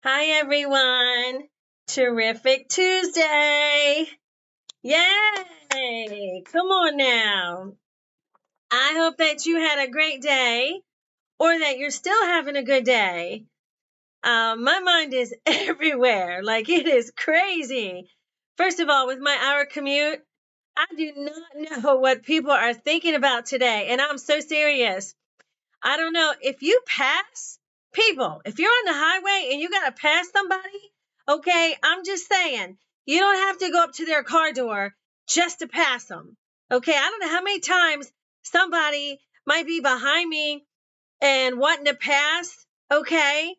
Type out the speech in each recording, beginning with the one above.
Hi, everyone. Terrific Tuesday. Yay. Come on now. I hope that you had a great day or that you're still having a good day. My mind is everywhere. Like it is crazy. First of all, with my hour commute, I do not know what people are thinking about today. And I'm so serious. I don't know if you pass people, if you're on the highway and you got to pass somebody, okay, I'm just saying, you don't have to go up to their car door just to pass them. Okay, I don't know how many times somebody might be behind me and wanting to pass, okay,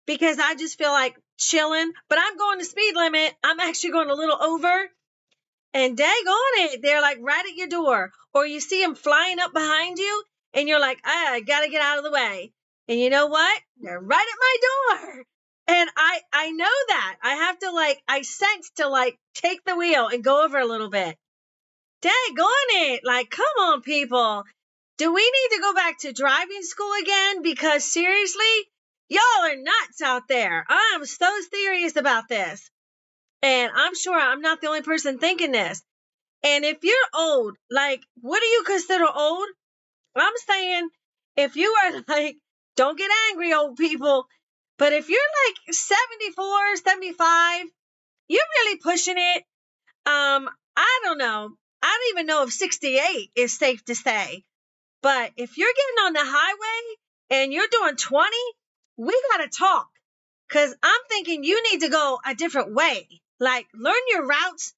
because I just feel like chilling, but I'm going the speed limit. I'm actually going a little over. And dag on it, they're like right at your door. Or you see them flying up behind you, and you're like, I gotta get out of the way. And you know what? They're right at my door. And I know that. I have to I sense to take the wheel and go over a little bit. Dag on it. Like, come on, people. Do we need to go back to driving school again? Because seriously, y'all are nuts out there. I'm so serious about this. And I'm sure I'm not the only person thinking this. And if you're old, like, what do you consider old? I'm saying if you are don't get angry, old people, but if you're like 74, 75, you're really pushing it. I don't know. I don't even know if 68 is safe to say. But if you're getting on the highway and you're doing 20, we got to talk. Because I'm thinking you need to go a different way. Like, learn your routes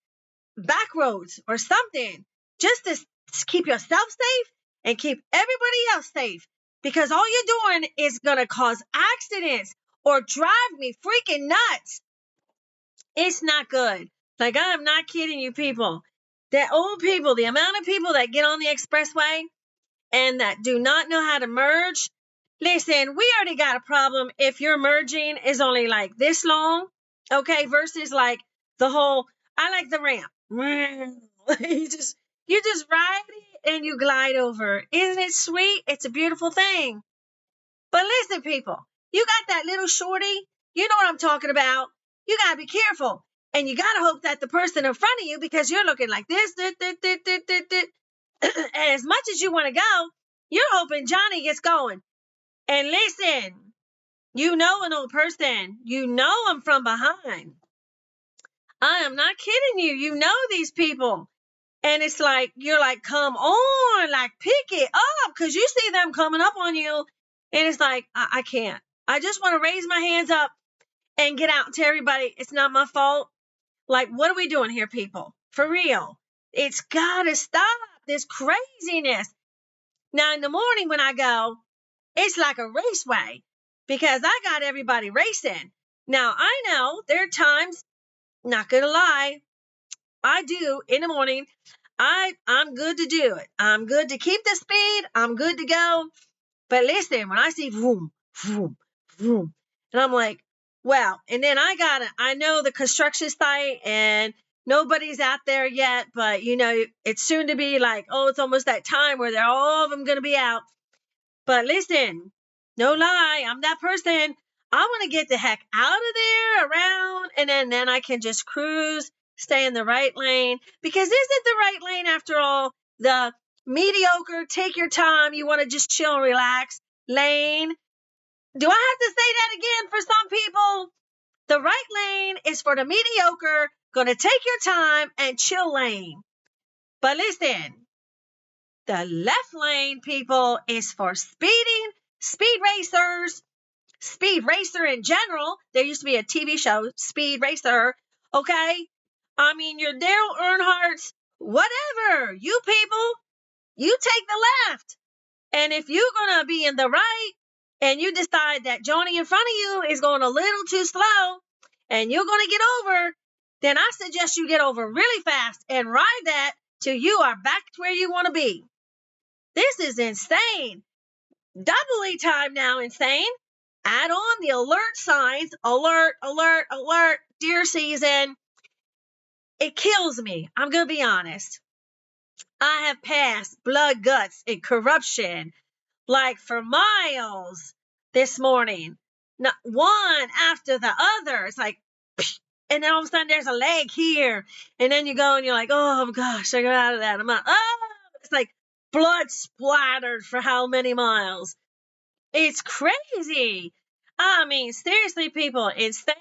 back roads or something just to keep yourself safe and keep everybody else safe because all you're doing is going to cause accidents or drive me freaking nuts. It's not good. Like, I'm not kidding you, people. The old people, the amount of people that get on the expressway and that do not know how to merge. Listen, we already got a problem if your merging is only like this long, okay, versus like the whole, I like the ramp. you just ride it and you glide over. Isn't it sweet? It's a beautiful thing. But listen, people, you got that little shorty, you know what I'm talking about. You gotta be careful. And you gotta hope that the person in front of you, because you're looking like this, and as much as you want to go, you're hoping Johnny gets going. And listen, you know an old person. You know them from behind. I am not kidding you. You know these people. And it's like, you're like, come on, like pick it up. Cause you see them coming up on you. And it's like, I can't. I just want to raise my hands up and get out to everybody. It's not my fault. Like, what are we doing here, people? For real. It's gotta stop this craziness. Now, in the morning when I go, it's like a raceway because I got everybody racing. Now, I know there are times, not gonna lie, I do in the morning. I'm good to do it. I'm good to keep the speed. I'm good to go. But listen, when I see vroom, vroom, vroom, and I'm like, well, and then I know the construction site and nobody's out there yet, but it's soon to be like, oh, it's almost that time where they're all of them going to be out. But listen, no lie, I'm that person. I want to get the heck out of there, around, and then I can just cruise, stay in the right lane. Because is it the right lane after all? The mediocre, take your time, you want to just chill and relax lane. Do I have to say that again for some people? The right lane is for the mediocre, gonna take your time and chill lane. But listen, the left lane, people, is for speeding, speed racers, speed racer in general. There used to be a TV show, Speed Racer. Okay? I mean, your Daryl Earnhardt's, whatever. You people, you take the left. And if you're going to be in the right and you decide that Johnny in front of you is going a little too slow and you're going to get over, then I suggest you get over really fast and ride that till you are back to where you want to be. This is insane. Doubly time now insane. Add on the alert signs. Alert, alert, alert. Deer season. It kills me. I'm going to be honest. I have passed blood, guts, and corruption like for miles this morning. not one after the other. It's like, and then all of a sudden there's a leg here. And then you go and you're like, oh gosh, I got out of that. I'm like, oh, it's like blood splattered for how many miles? It's crazy. I mean, seriously, people, insane.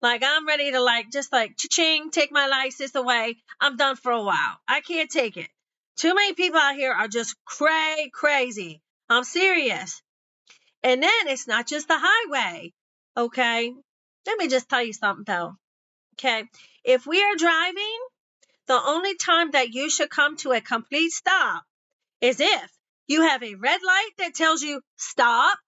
Like, I'm ready to just cha-ching, take my license away. I'm done for a while. I can't take it. Too many people out here are just crazy. I'm serious. And then it's not just the highway. Okay. Let me just tell you something though. Okay. If we are driving, the only time that you should come to a complete stop is if you have a red light that tells you stop,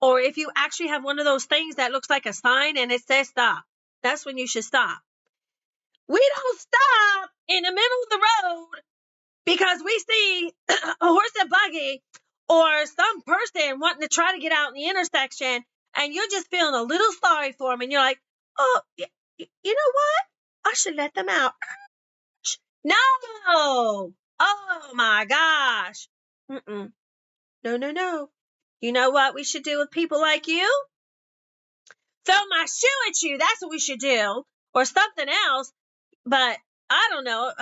or if you actually have one of those things that looks like a sign and it says stop. That's when you should stop. We don't stop in the middle of the road because we see a horse and buggy or some person wanting to try to get out in the intersection, and you're just feeling a little sorry for them, and you're like, oh, you know what? I should let them out. No! Oh my gosh. Mm-mm. No. You know what we should do with people like you? Throw my shoe at you. That's what we should do. Or something else. But I don't know.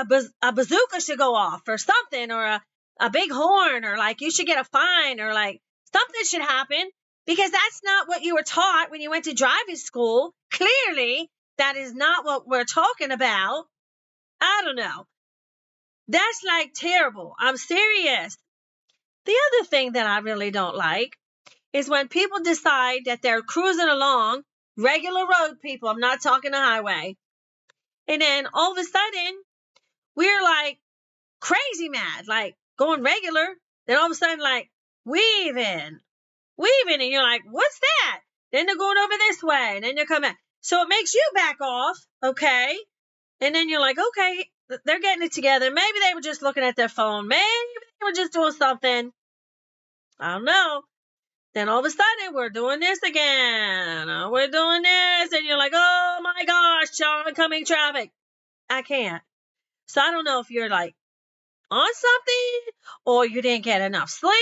A bazooka should go off or something. Or a big horn. Or like you should get a fine. Or like something should happen. Because that's not what you were taught when you went to driving school. Clearly, that is not what we're talking about. I don't know. That's like terrible. I'm serious. The other thing that I really don't like is when people decide that they're cruising along, regular road people, I'm not talking the highway, and then all of a sudden, we're like crazy mad, like going regular, then all of a sudden, like weaving, and you're like, what's that? Then they're going over this way, and then they're coming back. So it makes you back off, okay? And then you're like, okay, they're getting it together. Maybe they were just looking at their phone. Maybe they were just doing something. I don't know. Then all of a sudden, we're doing this again. We're doing this. And you're like, oh my gosh, oncoming traffic. I can't. So I don't know if you're like on something, or you didn't get enough sleep,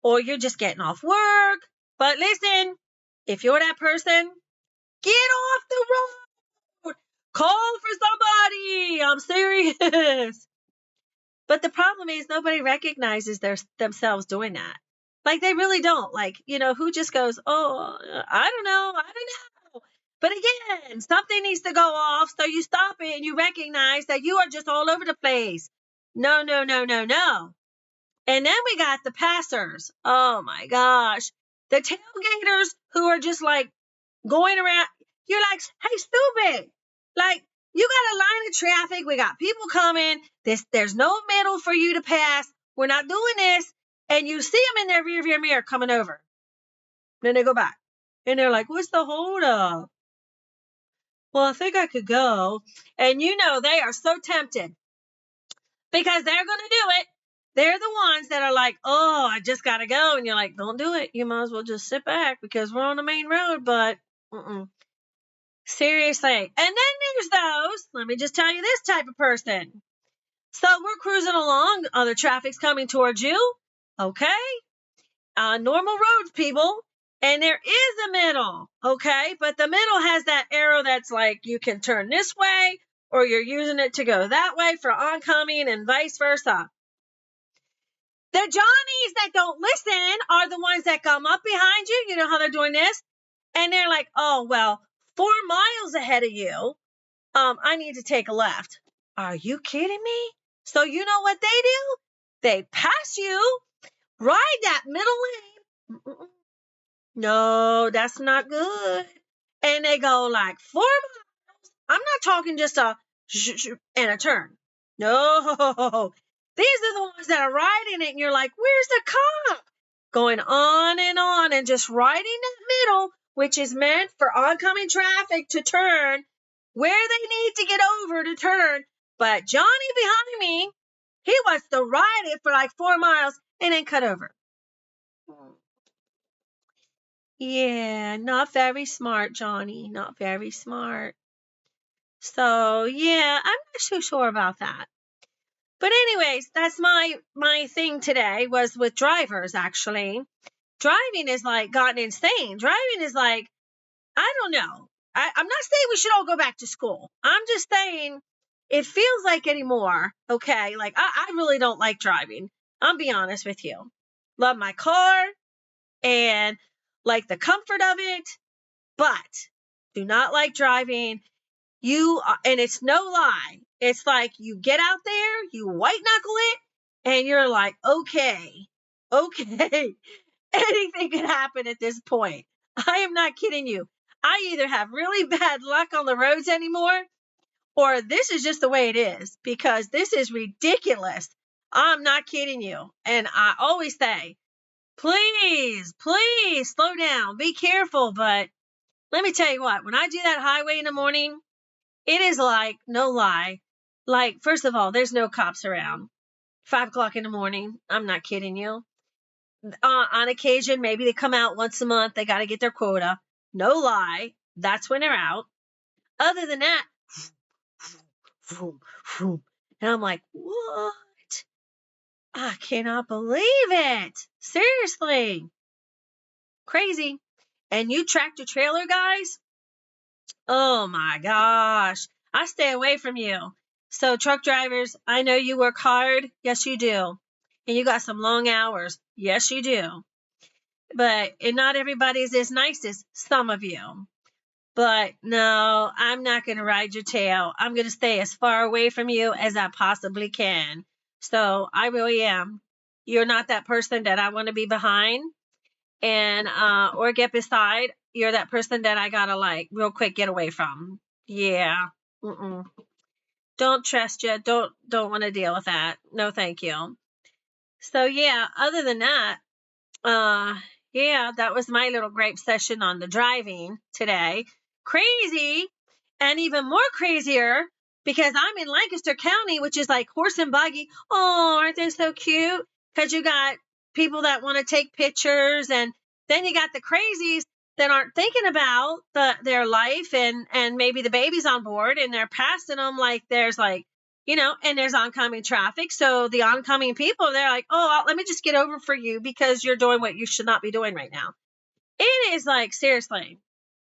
or you're just getting off work. But listen, if you're that person, get off the road. Call for somebody. I'm serious. But the problem is nobody recognizes themselves doing that. Like they really don't. Like, who just goes, oh, I don't know. But again, something needs to go off. So you stop it and you recognize that you are just all over the place. No. And then we got the passers. Oh my gosh. The tailgaters who are just like going around. You're like, hey, stupid. Like, you got a line of traffic. We got people coming. There's no middle for you to pass. We're not doing this. And you see them in their rearview mirror coming over. Then they go back. And they're like, what's the hold up? Well, I think I could go. And they are so tempted because they're going to do it. They're the ones that are like, oh, I just got to go. And you're like, don't do it. You might as well just sit back because we're on the main road. But seriously. And then there's those, let me just tell you this type of person. So we're cruising along. Other traffic's coming towards you. Okay. Normal roads, people. And there is a middle. Okay. But the middle has that arrow that's like you can turn this way or you're using it to go that way for oncoming and vice versa. The Johnnies that don't listen are the ones that come up behind you. You know how they're doing this? And they're like, oh, well, 4 miles ahead of you. I need to take a left. Are you kidding me? So you know what they do? They pass you, ride that middle lane. No, that's not good. And they go like 4 miles. I'm not talking just a and a turn. No, these are the ones that are riding it, and you're like, where's the cop? Going on and just riding that middle, which is meant for oncoming traffic to turn where they need to get over to turn. But Johnny behind me, he wants to ride it for like 4 miles and then cut over. Yeah, not very smart, Johnny. Not very smart. So, yeah, I'm not so sure about that. But anyways, that's my thing today was with drivers, actually. driving is like gotten insane. Driving is like, I don't know. I'm not saying we should all go back to school. I'm just saying it feels like anymore. Okay. Like I really don't like driving. I'll be honest with you. Love my car and like the comfort of it, but do not like driving. And it's no lie. It's like you get out there, you white knuckle it, and you're like, okay, anything could happen at this point. I am not kidding you. I either have really bad luck on the roads anymore, or this is just the way it is, because this is ridiculous. I'm not kidding you. And I always say, please slow down, be careful. But let me tell you what, when I do that highway in the morning, it is like, no lie. Like, first of all, there's no cops around. 5 o'clock in the morning. I'm not kidding you. On occasion, maybe they come out once a month. They got to get their quota. No lie. That's when they're out. Other than that, and I'm like, what? I cannot believe it. Seriously. Crazy. And you tractor trailer guys? Oh my gosh. I stay away from you. So truck drivers, I know you work hard. Yes, you do. And you got some long hours. Yes, you do. And not everybody's as nice as some of you. But no, I'm not going to ride your tail. I'm going to stay as far away from you as I possibly can. So I really am. You're not that person that I want to be behind and or get beside. You're that person that I gotta like real quick get away from. Yeah. Don't trust you. Don't want to deal with that. No, thank you. So yeah, other than that, yeah, that was my little gripe session on the driving today. Crazy, and even more crazier because I'm in Lancaster County, which is like horse and buggy. Oh, aren't they so cute? Because you got people that want to take pictures, and then you got the crazies that aren't thinking about their life and maybe the baby's on board and they're passing them like there's like, and there's oncoming traffic. So the oncoming people, they're like, oh, let me just get over for you because you're doing what you should not be doing right now. It is like, seriously,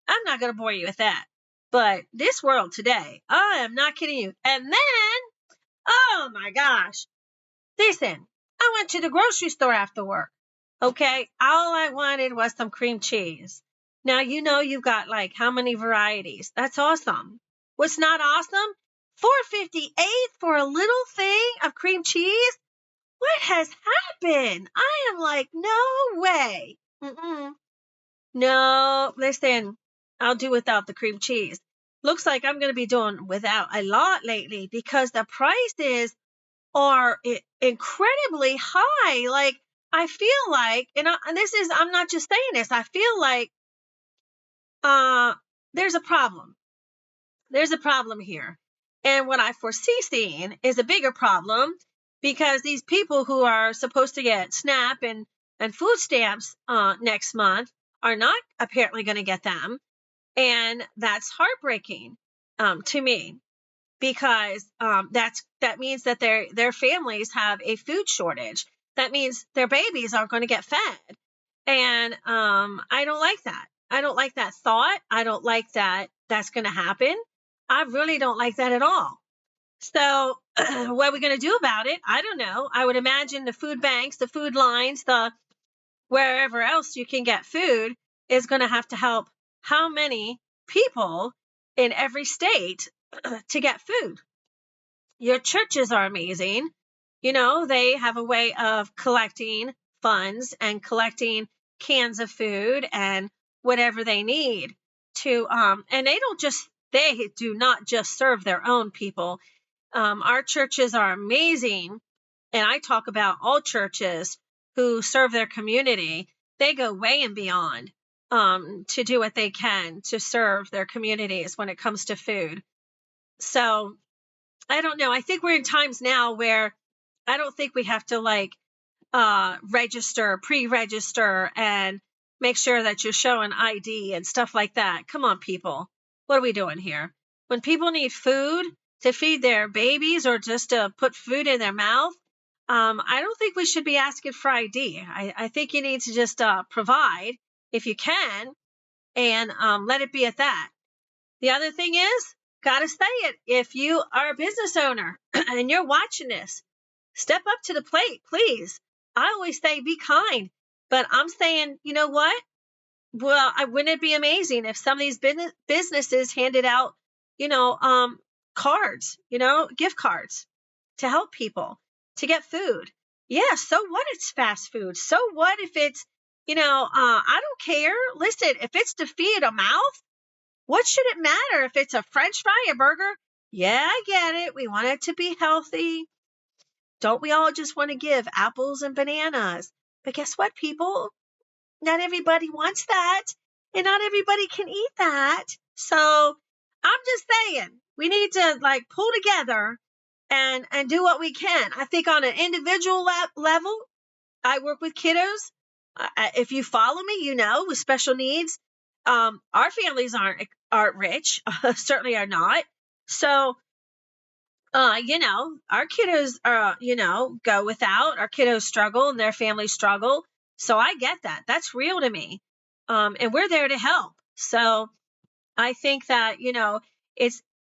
I'm not going to bore you with that. But this world today, I am not kidding you. And then, oh my gosh, listen, I went to the grocery store after work. Okay, all I wanted was some cream cheese. Now, you've got like how many varieties? That's awesome. What's not awesome? $4.58 for a little thing of cream cheese? What has happened? I am like, no way. No, listen, I'll do without the cream cheese. Looks like I'm going to be doing without a lot lately because the prices are incredibly high. Like, I feel like, I'm not just saying this, I feel like there's a problem. There's a problem here. And what I foresee seeing is a bigger problem because these people who are supposed to get SNAP and food stamps next month are not apparently going to get them. And that's heartbreaking to me because that means that their families have a food shortage. That means their babies aren't going to get fed. And I don't like that. I don't like that thought. I don't like that that's going to happen. I really don't like that at all. So what are we going to do about it? I don't know. I would imagine the food banks, the food lines, the wherever else you can get food is going to have to help how many people in every state to get food. Your churches are amazing. They have a way of collecting funds and collecting cans of food and whatever they need to, and they do not just serve their own people. Our churches are amazing. And I talk about all churches who serve their community. They go way and beyond to do what they can to serve their communities when it comes to food. So I don't know. I think we're in times now where I don't think we have to pre-register and make sure that you're showing ID and stuff like that. Come on, people. What are we doing here? When people need food to feed their babies or just to put food in their mouth, I don't think we should be asking for ID. I think you need to just provide if you can, and let it be at that. The other thing is, gotta say it. If you are a business owner and you're watching this, step up to the plate, please. I always say be kind, but I'm saying, you know what? Well, wouldn't it be amazing if some of these businesses handed out, you know, cards, gift cards to help people to get food? Yeah, so what? It's fast food. So what if it's, I don't care. Listen, if it's to feed a mouth, what should it matter if it's a French fry, a burger? Yeah, I get it. We want it to be healthy. Don't we all just want to give apples and bananas? But guess what, people? Not everybody wants that, and not everybody can eat that. So I'm just saying we need to like pull together and do what we can. I think on an individual level, I work with kiddos. If you follow me, with special needs, our families aren't rich, certainly are not. So our kiddos go without, our kiddos struggle and their families struggle. So I get that. That's real to me. And we're there to help. So I think that,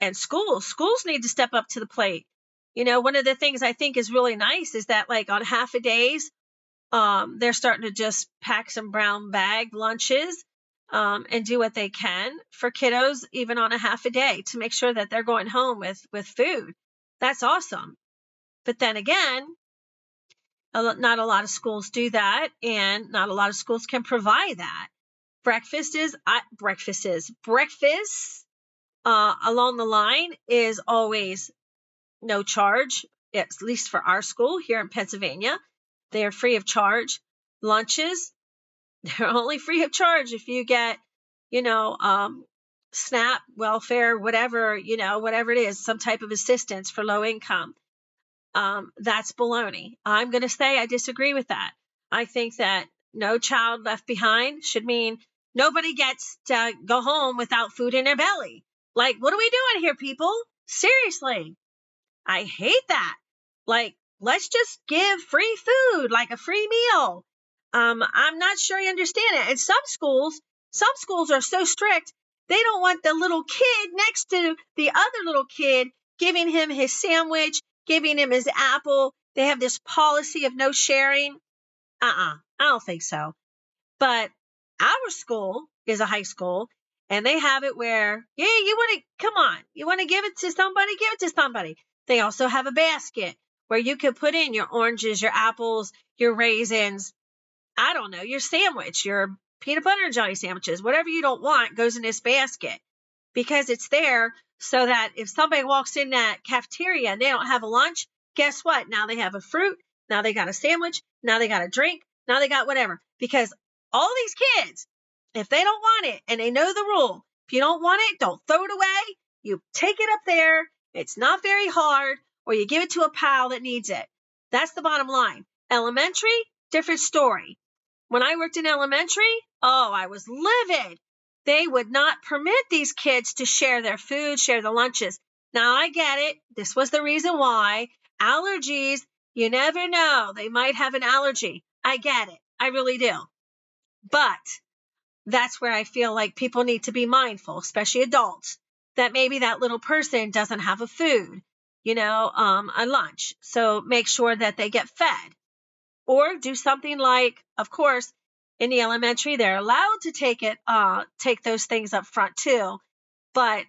and schools need to step up to the plate. One of the things I think is really nice is that like on half a days, they're starting to just pack some brown bag lunches, and do what they can for kiddos, even on a half a day, to make sure that they're going home with food. That's awesome. But then again, not a lot of schools do that, and not a lot of schools can provide that. Breakfast along the line is always no charge, at least for our school here in Pennsylvania. They are free of charge. Lunches, they're only free of charge if you get, SNAP, welfare, whatever, whatever it is, some type of assistance for low income. That's baloney. I'm going to say I disagree with that. I think that no child left behind should mean nobody gets to go home without food in their belly. Like, what are we doing here, people? Seriously. I hate that. Like, let's just give free food, like a free meal. I'm not sure you understand it. And some schools are so strict, they don't want the little kid next to the other little kid giving him his sandwich, giving him his apple. They have this policy of no sharing. I don't think so. But our school is a high school, and they have it where, yeah, you want to give it to somebody, give it to somebody. They also have a basket where you can put in your oranges, your apples, your raisins, I don't know, your sandwich, your peanut butter and jelly sandwiches, whatever you don't want goes in this basket, because it's there so that if somebody walks in that cafeteria and they don't have a lunch, guess what? Now they have a fruit. Now they got a sandwich. Now they got a drink. Now they got whatever. Because all these kids, if they don't want it and they know the rule, if you don't want it, don't throw it away. You take it up there. It's not very hard, or you give it to a pal that needs it. That's the bottom line. Elementary, different story. When I worked in elementary, I was livid. They would not permit these kids to share their food, share the lunches. Now I get it. This was the reason why. Allergies, you never know. They might have an allergy. I get it. I really do. But that's where I feel like people need to be mindful, especially adults, that maybe that little person doesn't have a food, a lunch. So make sure that they get fed. Or do something like, of course, in the elementary, they're allowed to take those things up front too. But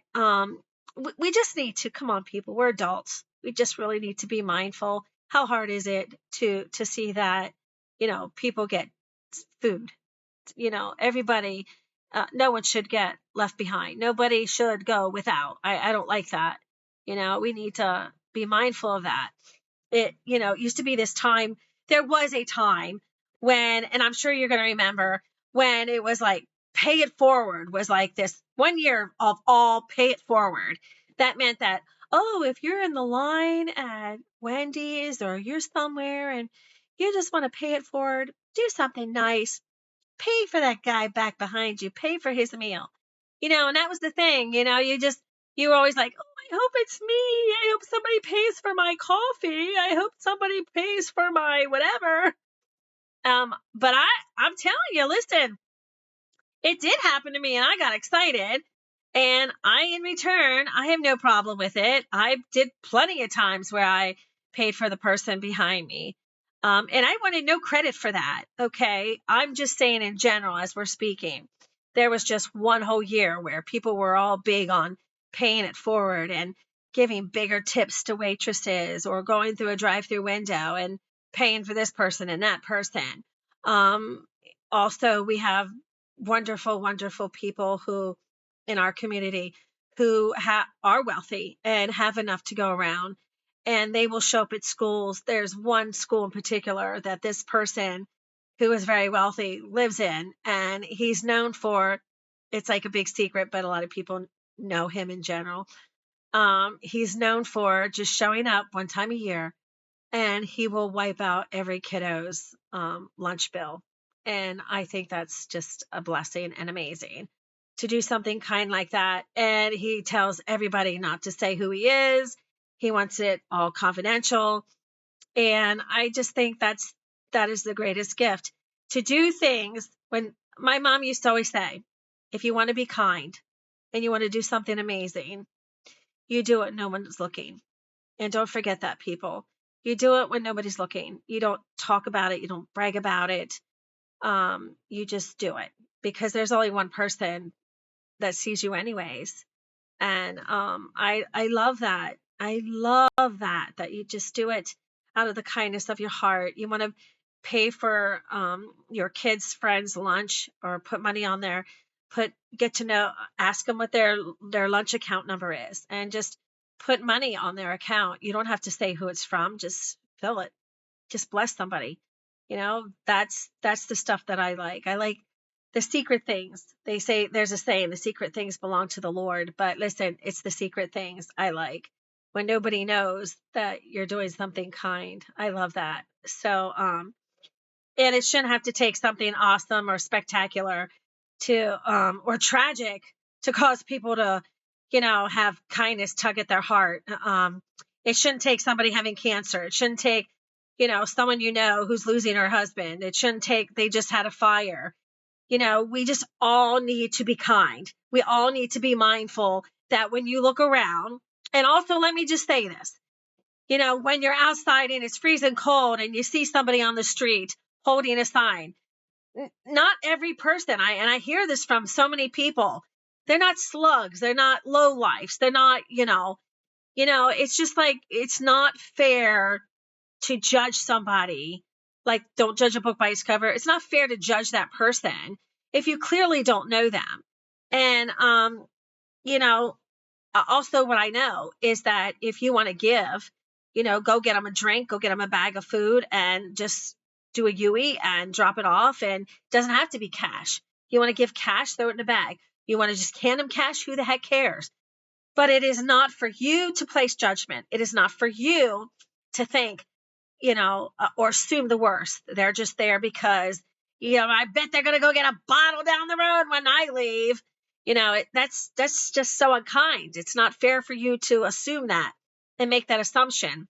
we just need to, come on, people, we're adults. We just really need to be mindful. How hard is it to see that, people get food? Everybody, no one should get left behind. Nobody should go without. I don't like that. We need to be mindful of that. It used to be this time. There was a time when, and I'm sure you're going to remember, when it was like pay it forward was like this 1 year of all pay it forward. That meant that, if you're in the line at Wendy's or you're somewhere and you just want to pay it forward, do something nice, pay for that guy back behind you, pay for his meal, and that was the thing, you just you're always like, oh, I hope it's me. I hope somebody pays for my coffee. I hope somebody pays for my whatever. But I'm telling you, listen, it did happen to me and I got excited. And in return, I have no problem with it. I did plenty of times where I paid for the person behind me. And I wanted no credit for that. Okay. I'm just saying in general, as we're speaking, there was just one whole year where people were all big on paying it forward and giving bigger tips to waitresses or going through a drive-through window and paying for this person and that person. Also, we have wonderful, wonderful people who in our community who are wealthy and have enough to go around, and they will show up at schools. There's one school in particular that this person who is very wealthy lives in, and he's known for, it's like a big secret, but a lot of people know him in general. He's known for just showing up one time a year, and he will wipe out every kiddo's lunch bill. And I think that's just a blessing and amazing to do something kind like that. And he tells everybody not to say who he is. He wants it all confidential. And I just think that is the greatest gift, to do things. When my mom used to always say, if you want to be kind and you want to do something amazing, you do it when no one's looking. And don't forget that, people. You do it when nobody's looking. You don't talk about it. You don't brag about it. You just do it, because there's only one person that sees you anyways. And I love that. I love that you just do it out of the kindness of your heart. You want to pay for your kids' friends' lunch, or put money on their, get to know, ask them what their lunch account number is, and just put money on their account. You don't have to say who it's from. Just fill it. Just bless somebody. That's the stuff that I like. I like the secret things. They say, there's a saying, the secret things belong to the Lord. But listen, it's the secret things I like, when nobody knows that you're doing something kind. I love that. So, and it shouldn't have to take something awesome or spectacular or tragic to cause people to, have kindness tug at their heart. It shouldn't take somebody having cancer. It shouldn't take, someone who's losing her husband. It shouldn't take, they just had a fire. We just all need to be kind. We all need to be mindful that when you look around, and also let me just say this, when you're outside and it's freezing cold and you see somebody on the street holding a sign, not every person, and I hear this from so many people, they're not slugs. They're not low lifes. They're not, it's just like, it's not fair to judge somebody. Like, don't judge a book by its cover. It's not fair to judge that person if you clearly don't know them. And, also what I know is that if you want to give, go get them a drink, go get them a bag of food, and just do a UE and drop it off. And it doesn't have to be cash. You want to give cash, throw it in a bag. You want to just hand them cash, who the heck cares? But it is not for you to place judgment. It is not for you to think, or assume the worst. They're just there because, I bet they're going to go get a bottle down the road when I leave. That's just so unkind. It's not fair for you to assume that and make that assumption.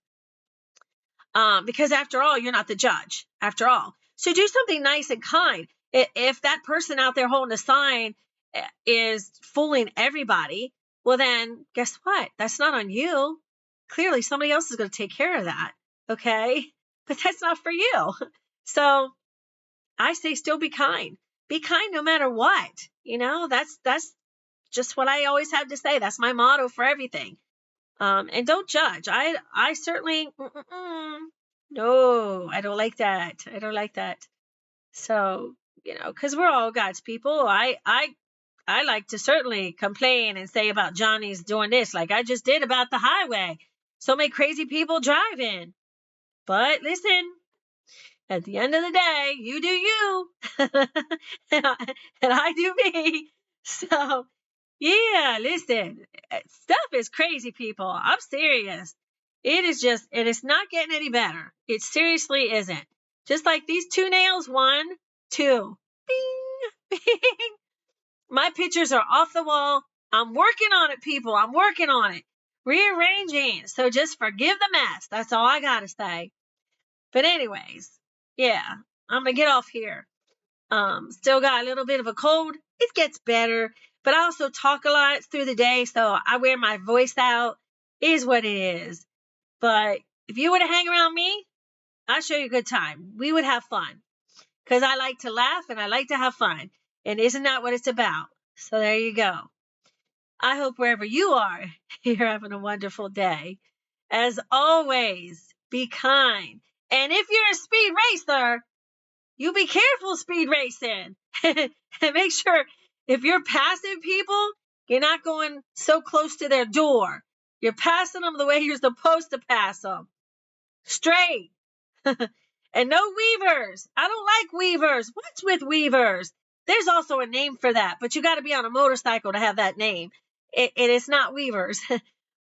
Because after all, you're not the judge, after all. So do something nice and kind. If that person out there holding a sign is fooling everybody, well then, guess what? That's not on you. Clearly, somebody else is going to take care of that. Okay? But that's not for you. So I say still be kind. Be kind no matter what. That's just what I always have to say. That's my motto for everything. And don't judge. I certainly, no, I don't like that. I don't like that. So, because we're all God's people. I like to certainly complain and say about Johnny's doing this, like I just did about the highway. So many crazy people driving. But listen, at the end of the day, you do you, and I do me. So, yeah, listen, stuff is crazy, people. I'm serious. It is just, and it's not getting any better. It seriously isn't. Just like these 2 nails, 1, 2, bing, bing. My pictures are off the wall. I'm working on it, people. I'm working on it. Rearranging. So just forgive the mess. That's all I got to say. But anyways, yeah, I'm going to get off here. Still got a little bit of a cold. It gets better, but I also talk a lot through the day, so I wear my voice out. It is what it is. But if you were to hang around me, I'd show you a good time. We would have fun because I like to laugh and I like to have fun. And isn't that what it's about? So there you go. I hope wherever you are, you're having a wonderful day. As always, be kind. And if you're a speed racer, you be careful speed racing. And make sure if you're passing people, you're not going so close to their door. You're passing them the way you're supposed to pass them. Straight. And no weavers. I don't like weavers. What's with weavers? There's also a name for that, but you got to be on a motorcycle to have that name. It's not weavers.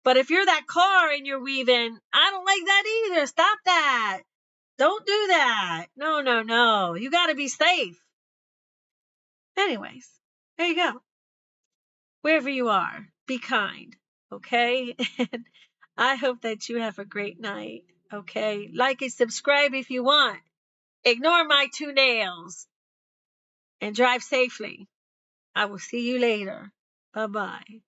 But if you're that car and you're weaving, I don't like that either. Stop that. Don't do that. No, no, no. You got to be safe. Anyways, there you go. Wherever you are, be kind. Okay? And I hope that you have a great night. Okay? Like and subscribe if you want. Ignore my 2 nails. And drive safely. I will see you later. Bye-bye.